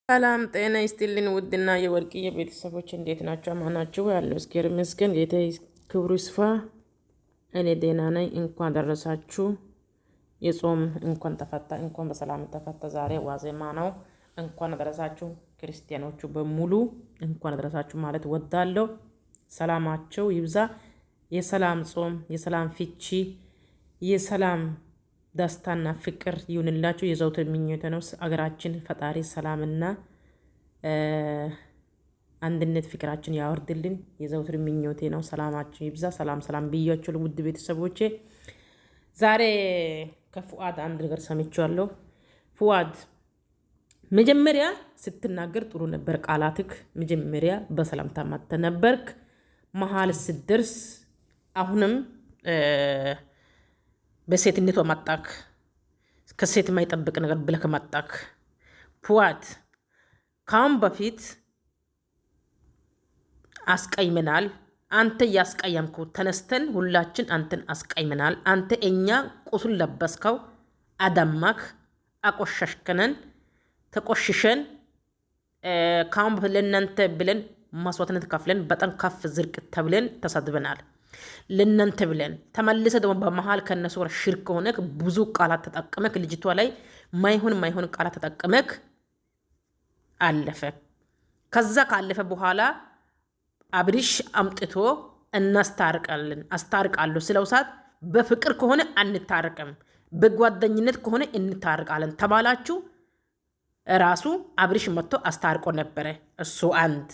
ሰላም ጤና ይስጥልን ውድና የወርቅዬ ቤተሰቦች እንዴት ናቸው? አማናችሁ ያለው እስኪር መስገን ጌታ ክብሩ ይስፋ። እኔ ደህና ነኝ። እንኳን ደረሳችሁ። የጾም እንኳን ተፈታ፣ እንኳን በሰላም ተፈታ። ዛሬ ዋዜማ ነው። እንኳን ደረሳችሁ ክርስቲያኖቹ በሙሉ እንኳን ደረሳችሁ ማለት ወዳለሁ። ሰላማቸው ይብዛ። የሰላም ጾም፣ የሰላም ፍቺ፣ የሰላም ደስታና ፍቅር ይሁንላችሁ። የዘውትር ምኞቴ ነው። አገራችን ፈጣሪ ሰላምና አንድነት ፍቅራችን ያወርድልን። የዘውትር ምኞቴ ነው። ሰላማችሁ ይብዛ። ሰላም ብያችሁ ውድ ቤተሰቦቼ። ዛሬ ከፉአድ አንድ ነገር ሰምቻለሁ። ፉአድ መጀመሪያ ስትናገር ጥሩ ነበር። ቃላትክ መጀመሪያ በሰላምታ መጥተ ነበርክ። መሀል ስትደርስ አሁንም በሴትነቷ መጣክ። ከሴት የማይጠብቅ ነገር ብለክ መጣክ። ፉአድ ካሁን በፊት አስቀይመናል። አንተ ያስቀየምከው ተነስተን ሁላችን አንተን አስቀይመናል። አንተ እኛ ቁስል ለበስከው፣ አደማክ፣ አቆሸሽከነን፣ ተቆሽሸን ካሁን በፊት ለእናንተ ብለን መስዋዕትነት ከፍለን በጣም ከፍ ዝርቅ ተብለን ተሰድበናል። ለእናንተ ብለን ተመልሰ ደግሞ በመሃል ከነሱ ጋር ሽርክ ሆነክ ብዙ ቃላት ተጠቀመክ። ልጅቷ ላይ ማይሆን ቃላት ተጠቀመክ። አለፈ። ከዛ ካለፈ በኋላ አብሪሽ አምጥቶ አስታርቃለሁ ስለው ሰዓት በፍቅር ከሆነ አንታረቅም፣ በጓደኝነት ከሆነ እንታረቃለን ተባላችሁ። ራሱ አብሪሽ መጥቶ አስታርቆ ነበረ። እሱ አንድ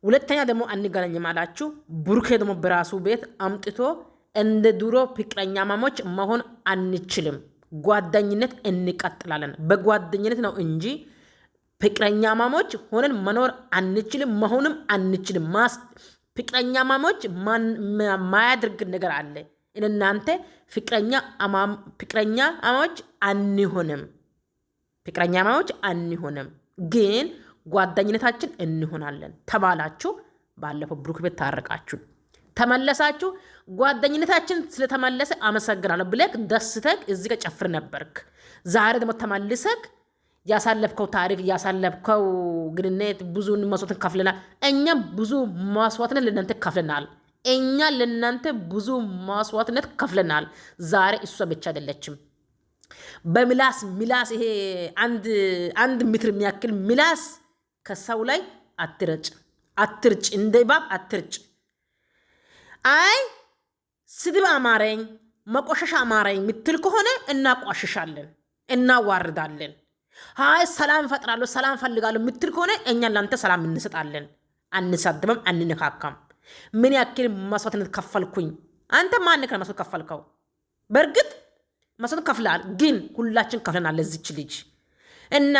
ሁለተኛ ደግሞ አንገናኝም አላችሁ። ብሩኬ ደግሞ በራሱ ቤት አምጥቶ እንደ ድሮ ፍቅረኛ ማሞች መሆን አንችልም፣ ጓደኝነት እንቀጥላለን። በጓደኝነት ነው እንጂ ፍቅረኛ ማሞች ሆነን መኖር አንችልም፣ መሆንም አንችልም። ፍቅረኛ ማሞች ማያደርግ ነገር አለ። እናንተ ፍቅረኛ ማሞች አንሆንም፣ ፍቅረኛ ማሞች አንሆንም ግን ጓደኝነታችን እንሆናለን ተባላችሁ። ባለፈው ብሩክ ቤት ታረቃችሁ፣ ተመለሳችሁ። ጓደኝነታችን ስለተመለሰ አመሰግናለሁ ብለክ ደስተክ እዚህ ጋር ጨፍር ነበርክ። ዛሬ ደግሞ ተመልሰክ ያሳለፍከው ታሪክ ያሳለፍከው ግንኙነት ብዙ መስዋዕትን ከፍለናል። እኛ ብዙ መስዋዕትነት ለእናንተ ከፍለናል። እኛ ለእናንተ ብዙ መስዋዕትነት ከፍለናል። ዛሬ እሷ ብቻ አይደለችም። በምላስ ይሄ አንድ ሜትር የሚያክል ምላስ ከሰው ላይ አትርጭ፣ እንደ እባብ አትርጭ። አይ ስድብ አማረኝ፣ መቆሸሽ አማረኝ ምትል ከሆነ እናቋሽሻለን፣ እናዋርዳለን። አይ ሰላም እፈጥራለሁ፣ ሰላም ፈልጋለሁ ምትል ከሆነ እኛ ላንተ ሰላም እንሰጣለን። አንሳድበም፣ አንነካካም። ምን ያክል መስዋዕትነት ከፈልኩኝ? አንተ ማን ከነ መስዋዕት ከፈልከው? በእርግጥ መስዋዕት ከፍላል፣ ግን ሁላችን ከፍለናል ለዚች ልጅ እና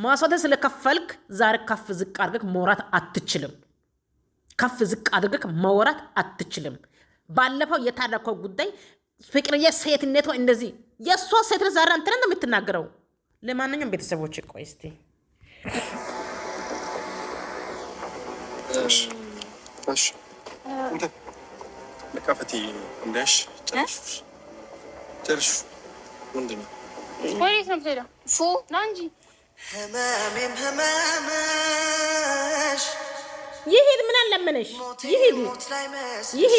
መስዋዕት ስለከፈልክ ዛሬ ከፍ ዝቅ አድርገህ መውራት አትችልም። ከፍ ዝቅ አድርገህ መውራት አትችልም። ባለፈው የታረከው ጉዳይ ፍቅርዬ ሴትነቷ እንደዚህ የእሷ ሴትነት ዛሬ አንተ ነው የምትናገረው። ለማንኛውም ቤተሰቦች ቆይ እስቲ እሺ እንት ለካፈቲ እንደሽ ጨርሹ ምንድን ነው? ወዴት ነው የምትሄደው? ና እንጂ ህመምሽ ይሄድ። ምን አለመነሽ? ይሄድ ሞት ላይ መስልሽ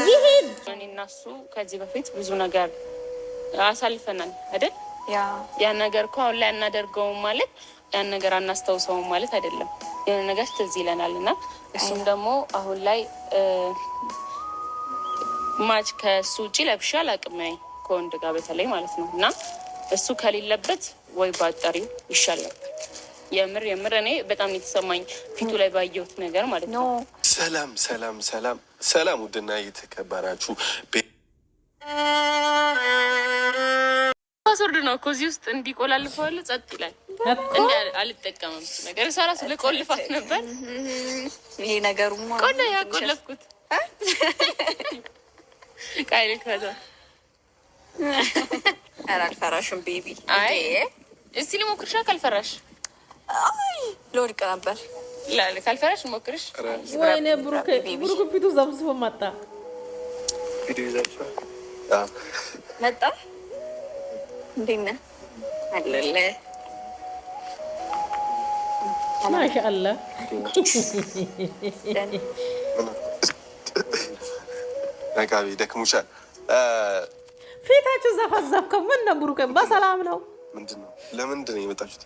ይሄድ። እኔ እና እሱ ከዚህ በፊት ብዙ ነገር አሳልፈናል አይደል? ያን ነገር እኮ አሁን ላይ አናደርገውም ማለት ያን ነገር አናስታውሰውም ማለት አይደለም። ያን ነገር ትዝ ይለናል እና እሱም ደግሞ አሁን ላይ ማች ከሱ ውጪ ለብሻ አላቅም ከወንድ ጋር በተለይ ማለት ነው። እና እሱ ከሌለበት ወይ ባጠሪው ይሻል ነበር። የምር እኔ በጣም የተሰማኝ ፊቱ ላይ ባየሁት ነገር ማለት ነው። ሰላም ውድና እየተከበራችሁ ፓስወርድ ነው እኮ እዚህ ውስጥ እንዲቆላልፈዋል። ጸጥ ይላል። አልጠቀምም ነገር ሰራስ ልቆልፋት ነበር። ይሄ ነገሩማ ቆላ ያቆለፍኩት ቃይል ከዛ አልፈራሽም ቤቢ። አይ እስቲ ልሞክርሻ። ካልፈራሽ አይ ልወድቅ ነበር። ካልፈራሽ ሞክርሽ። ወይኔ ብሩክ ፊቱ ዘብዝቦ መጣ። መጣ እንዴት ነህ? አለለ ማሻአላህ ነቃቢ ደክሙሻል። ፊታችሁ ዘፈዘፍከው። ምን ነው ብሩኬ? በሰላም ነው? ምንድን ነው? ለምንድን ነው የመጣችሁት?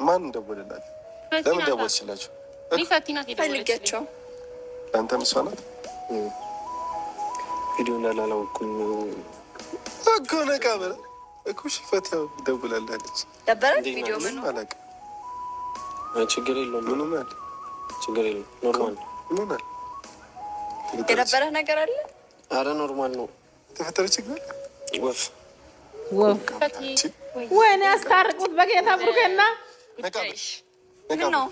ማን ደወለላችሁ? ለምን ደወልሽላችሁ? ፈልጌያቸው ለአንተ ምሷ ናት ቪዲዮ እንዳላላውኩኝ እኮ ነቃ በላ እኮ ሽፈት ያው ደውላለች። ደበረ ቪዲዮ ምን ነው አላውቅም። ችግር የለውም ምንም አለ ችግር የለውም ኖርማል ነው። ምን አለ የነበረ ነገር አለ? አረ ኖርማል ነው። የተፈጠረ ችግር ወፍ ወይኔ ያስታርቁት በጌታ ብሩኬና ነቃ ምን ነው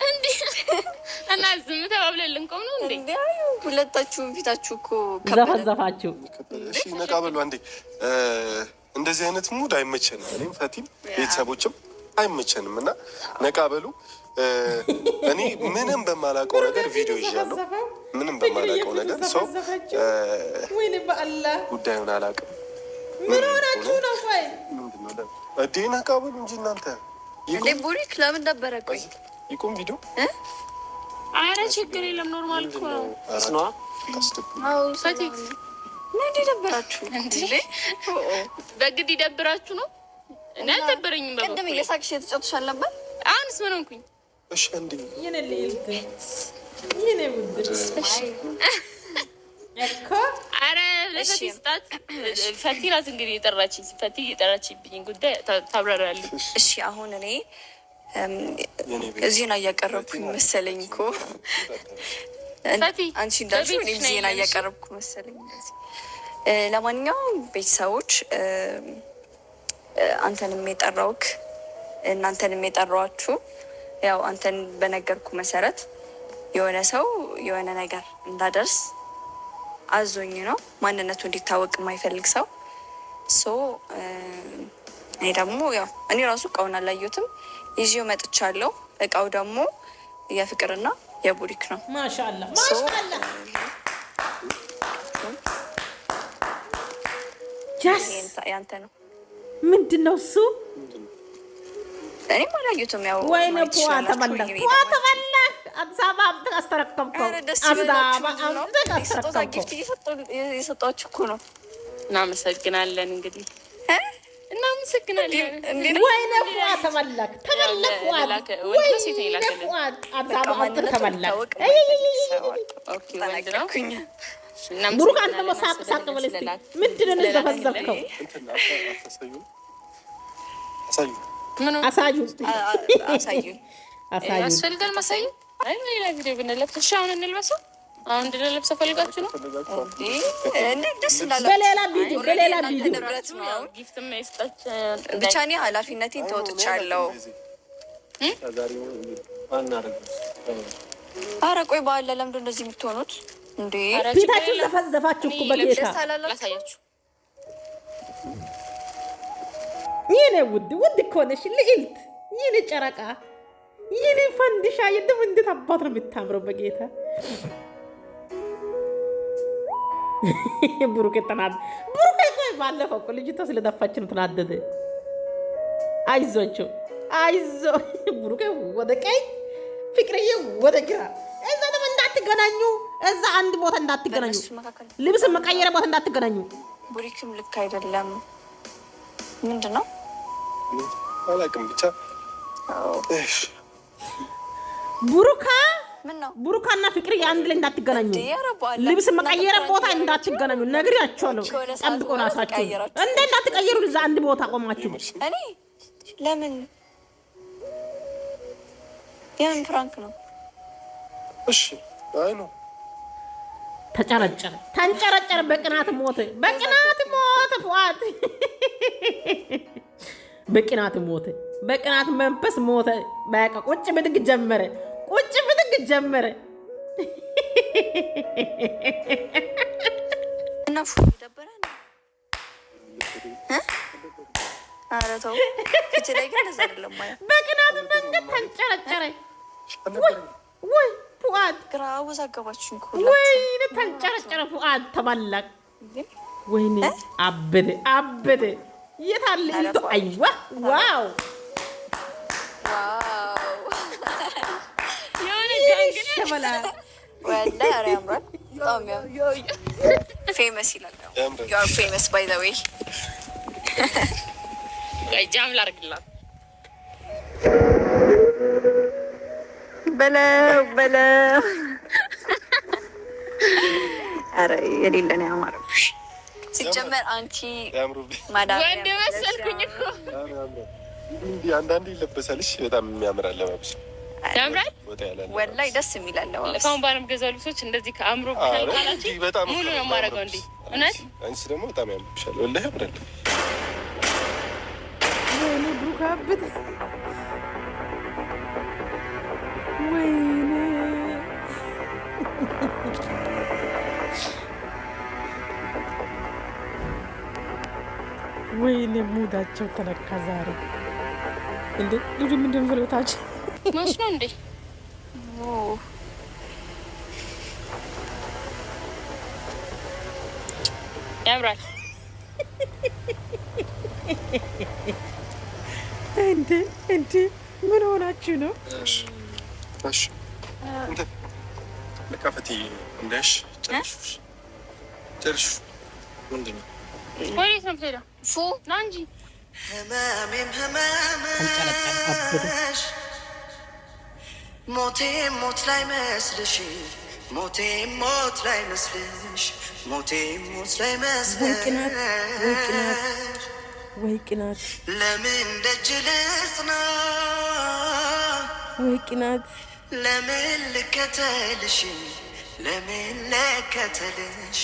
እንዴ እና ዝም ተባብለን ልንቆም ነው እንዴ? ሁለታችሁም ፊታችሁ እኮ ዘፈዘፋችሁ። እሺ ነቃ በሉ አንዴ። እንደዚህ አይነት ሙድ አይመቸንም። እኔም ፈቲም ቤተሰቦችም አይመቸንም እና ነቃ በሉ። እኔ ምንም በማላውቀው ነገር ቪዲዮ ይዣለሁ። ምንም በማላውቀው ነገር ሰው ወይኔ በአላህ ጉዳዩን አላውቅም። ምን ሆናችሁ ነው? ቆይ ምንድን ነው እንዴ? ነቃ በሉ እንጂ እናንተ። እንዴ ቡሪክ ለምን ነበረ? ቆይ ይቁም ቪዲዮ። አረ ችግር የለም ኖርማል እኮ ነው። አስነዋ ፈቲ ምን ደበራችሁ እንዴ? በግድ ይደብራችሁ ነው? እኔ አልደበረኝም። ቅድም እየሳቅሽ የተጫወትሽ አልነበር? አሁንስ ምን ሆንኩኝ? እሺ አንዴ የኔ ልዕልት የኔ ውድ እኮ አረ ለፈቲ ስጣት። ፈቲ ናት እንግዲህ የጠራችኝ። ፈቲ የጠራችኝብኝ ጉዳይ ታብራራለች። እሺ አሁን እኔ ዜና እያቀረብኩኝ መሰለኝ እኮ አንቺ እንዳልሽው እኔም ዜና እያቀረብኩ መሰለኝ። ለማንኛውም ቤተሰቦች አንተንም የጠራውክ እናንተንም የጠራዋችሁ ያው አንተን በነገርኩ መሰረት የሆነ ሰው የሆነ ነገር እንዳደርስ አዞኝ ነው። ማንነቱ እንዲታወቅ የማይፈልግ ሰው እኔ ደግሞ ያው እኔ ራሱ እቃውን አላየሁትም ይዤው መጥቻለሁ። እቃው ደግሞ የፍቅርና የቡሪክ ነው። ማሻአላህ ማሻአላህ። ያንተ ነው። ምንድን ነው እሱ? እኔም አላየሁትም። ያው ወይኔ ፖዋ ተበላህ አዲስ አበባ አምጥተህ አስተረከብከው። የሰጧችሁ እኮ ነው። እናመሰግናለን እንግዲህ እናመሰግናለን። ወይኔ ፖዋ ተበላህ ተበላህ። ወይኔ ፖዋ አዲስ አበባ አምጥተህ ተበላህ። ብሩክ አንተ ደግሞ ሳቅ ሳቅ በል እስኪ። ምንድን ነው የዘፈዘፍከው? አሳዩን ያስፈልጋል ማሳዩ። አይ ሌላ ቪዲዮ ብንለብስ እሺ። አሁን እንልበሰው። አሁን እንድንለብሰው ፈልጋችሁ ነው እንዴ? ደስ ይላል። በሌላ ቪዲዮ ንብረት ነው ጊፍትም መስጠት ብቻ እኔ ኃላፊነቴን ተወጥቻለሁ። ኧረ ቆይ በኋላ ለምንድን እንደዚህ የምትሆኑት እንዴ? ፊታችሁ ዘፈዘፋችሁ እኮ በጌታ ላሳያችሁ። የኔ ውድ እኮ ነሽ ልዕልት፣ የኔ ጨረቃ፣ የኔ ፈንድሻ። የደም እንዴት አባት ነው የምታምረው በጌታ። ብሩክ ተናደ። ብሩክ ቆይ ባለፈው እኮ ልጅቷ ስለደፋች ነው ተናደደ። አይዞቸው አይዞ። ብሩክ ወደ ቀኝ፣ ፍቅርዬ ወደ ግራ። እዛ ደግሞ እንዳትገናኙ፣ እዛ አንድ ቦታ እንዳትገናኙ፣ ልብስ መቀየረ ቦታ እንዳትገናኙ። ቡሪክም ልክ አይደለም። ምንድን ነው አላውቅም ብቻ ቡሩካና ፍቅር አንድ ላይ እንዳትገናኙ፣ ልብስ መቀየረ ቦታ እንዳትገናኙ ነግሬያቸዋለሁ። ጠብቆ ራሳችሁ እንደ እንዳትቀየሩ እዛ አንድ ቦታ ቆማችሁ። እኔ ለምን የምን ፍራንክ ነው? እሺ አይ ነው ተንጨረጨረ። በቅናት ሞተ ፉአድ በቅናት ሞተ። በቅናት መንፈስ ሞተ። በቃ ቁጭ ብድግ ጀመረ። እና ደበረ ነው። ኧረ ተው ፊት ላይ ግን እንደዛ አይደለም ማለት በቅናት መንገድ ተንጨረጨረ። ወይ ፉአድ ግራ አወዛገባችሁኝ እኮ ወይ ተንጨረጨረ። ፉአድ ተባላክ ወይኔ አበደ የታለ ልቶ አይዋ ዋው የሆነ ዳንግነ ሸበላ ወላሂ ኧረ ያምራል በጣም ፌመስ ይላል you are famous by the way ጃም ላርግላት በለው ኧረ የሌለን ያማረብሽ ሲጀመር አንቺ ማዳም ወንድ መሰልኩኝ እኮ እንዲህ አንዳንዴ ይለበሳልሽ በጣም የሚያምር አለባበስ ያምራል ወላሂ ደስ የሚል አለባበስ ለካሁን ባለም ገዛው ልብሶች እንደዚህ ከአምሮ ብቻል ካላችሁ ሙሉ ነው የማደርገው እንዴ እውነት አንቺ ደግሞ በጣም ያምርብሻል ወላሂ ያምራል ወይኔ ብሩክ አበደ ወይኔ ወይኔ ሙዳቸው ተነካ ዛሬ እንዴ ልጅ ምንድን ፍሎታቸው ማሽ ነው እንዴ ያምራል እንዴ ምን ሆናችሁ ነው እሺ እንት ለካፈቲ እንደሽ ጨርሽ ምንድነው ወዴት ነው የምትሄደው ፉ ና እንጂ ህመሜም አበደ ሞት ላይ መስልሽ ሞት ላይ መስልሽ ሞት ላይ መስልሽ ወይ ቅናት ለምን ደጅ ልጽና ወይ ቅናት ለምን ልከተልሽ ለምን ልከተልሽ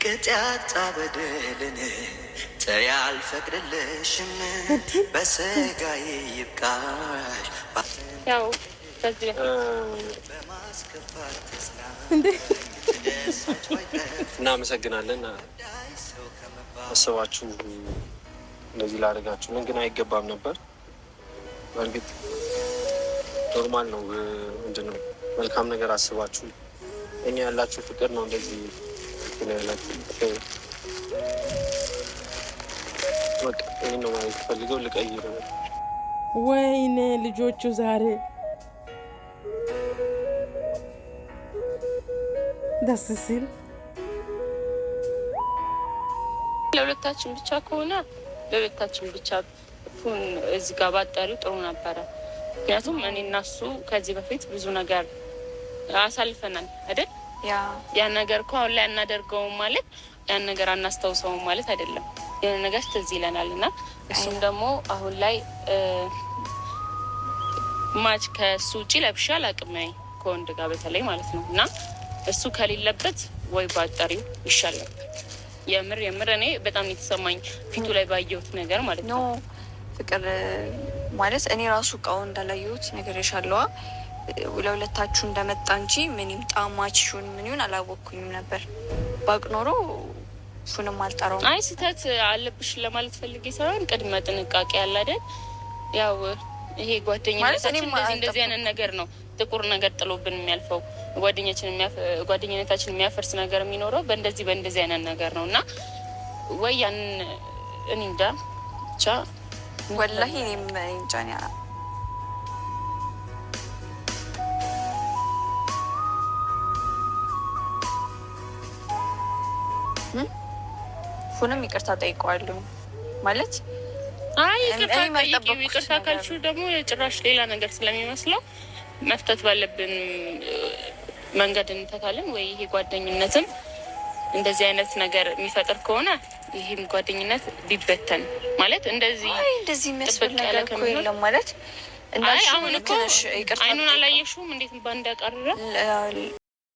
ቅጥ ያጣ በደልን ተይ አልፈቅድልሽም በስጋዬ ይብቃሽ ያው ከዚህ በማስከፋት እንዴ እናመሰግናለን። አስባችሁ እንደዚህ ላደርጋችሁ ምን ግን አይገባም ነበር። በእርግጥ ኖርማል ነው። ምንድን ነው መልካም ነገር አስባችሁ እኛ ያላችሁ ፍቅር ነው እንደዚህ ያላችሁ። በቃ ይሄን ነው ማለት ፈልገው ልቀይር ነው። ወይኔ ልጆቹ ዛሬ ደስ ሲል ለሁለታችን ብቻ ከሆነ ለሁለታችን ብቻ ፉን እዚህ ጋር ባጠሪው ጥሩ ነበረ። ምክንያቱም እኔ እና እሱ ከዚህ በፊት ብዙ ነገር አሳልፈናል አይደል? ያን ነገር እኮ አሁን ላይ አናደርገውም ማለት ያን ነገር አናስታውሰውም ማለት አይደለም። ያን ነገር ትዝ ይለናል እና እሱም ደግሞ አሁን ላይ ማች ከእሱ ውጭ ለብሻ አላውቅም ከወንድ ጋር በተለይ ማለት ነው እና እሱ ከሌለበት ወይ ባጠሪው ይሻል ነበር። የምር እኔ በጣም የተሰማኝ ፊቱ ላይ ባየሁት ነገር ማለት ነው። ፍቅር ማለት እኔ ራሱ እቃው እንዳላየሁት ነገር ይሻለዋ ለሁለታችሁ እንደመጣ እንጂ ምን ይምጣ ማችሹን ምን ይሁን አላወቅኩኝም ነበር። ባቅ ኖሮ ሹንም አልጠራው። አይ ስህተት አለብሽ ለማለት ፈልጌ ሳይሆን ቅድመ ጥንቃቄ ያለ አይደል? ያው ይሄ ጓደኝነታችን እንደዚህ አይነት ነገር ነው ጥቁር ነገር ጥሎብን የሚያልፈው ጓደኝነታችን የሚያፈርስ ነገር የሚኖረው በእንደዚህ አይነት ነገር ነው እና ወይ ያንን እኔ እንጃ ብቻ ወላሂ እኔም እንጃ ፉንም ይቅርታ ጠይቀዋለሁ ማለት አይ ይቅርታ ካልሽው ደግሞ ጭራሽ ሌላ ነገር ስለሚመስለው መፍታት ባለብን መንገድ እንፈታለን። ወይ ይሄ ጓደኝነትም እንደዚህ አይነት ነገር የሚፈጥር ከሆነ ይሄም ጓደኝነት ቢበተን ማለት እንደዚህ የሚያስብል ነገር እኮ የለም ማለት አይ አሁን እኮ አይኑን አላየሽውም እንዴት ባንዳ ቀረረ